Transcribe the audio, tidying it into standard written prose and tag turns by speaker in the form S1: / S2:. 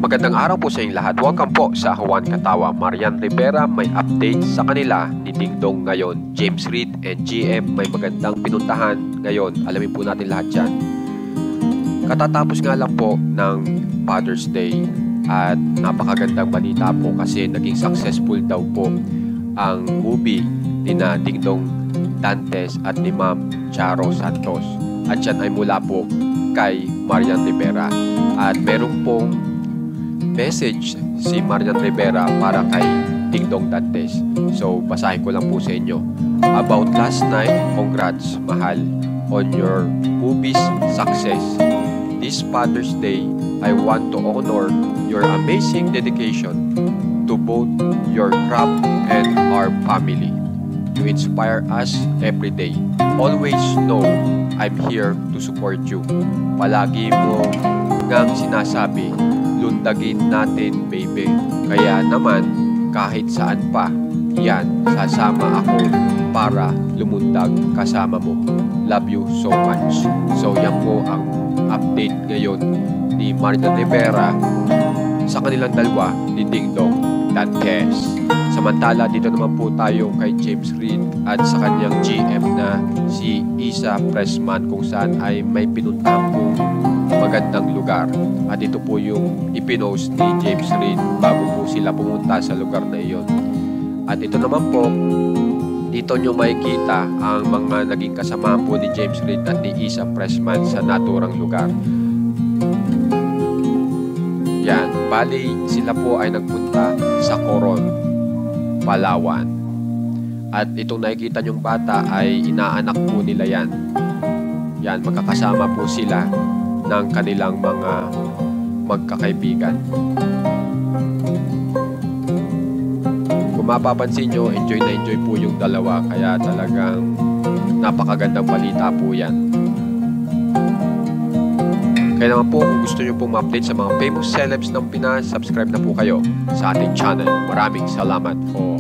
S1: Magandang araw po sa inyong lahat. Welcome po sa Juan Katawa. Marian Rivera may update sa kanila ni Ding Dong ngayon. James Reid and GM may magandang pinuntahan ngayon. Alamin po natin lahat dyan. Katatapos nga lang po ng Father's Day at napakagandang balita po kasi naging successful daw po ang movie ni na Ding Dong Dantes at ni Ma'am Charo Santos. At yan ay mula po kay Marian Rivera. At meron pong message si Marian Rivera para kay Ding Dong Dantes. So, basahin ko lang po sa inyo. About last night, congrats, mahal, on your movie's success. This Father's Day, I want to honor your amazing dedication to both your craft and our family. You inspire us every day. Always know I'm here to support you. Palagi mo ngang sinasabi, lundagin natin, baby. Kaya naman, kahit saan pa, yan, sasama ako para lumundag kasama mo. Love you so much. So, yan po ang update ngayon ni Marian Rivera sa kanilang dalawa ni Ding Dong Dantes. Samantala, dito naman po tayo kay James Reid at sa kanyang GM na si Isa Pressman kung saan ay may pinuntahan po magandang lugar. At ito po yung ipinost ni James Reid bago po sila pumunta sa lugar na iyon. At ito naman po, dito nyo makikita ang mga naging kasama po ni James Reid at ni Isa Pressman sa naturang lugar. Yan, bali sila po ay nagpunta sa Coron, Palawan. At itong nakikita nyong bata ay inaanak po nila yan. Yan, magkakasama po sila ng kanilang mga magkakaibigan. Kung mapapansin nyo, enjoy na enjoy po yung dalawa. Kaya talagang napakagandang balita po yan. Kaya naman po, kung gusto nyo pong ma-update sa mga famous celebs ng Pinas, subscribe na po kayo sa ating channel. Maraming salamat po.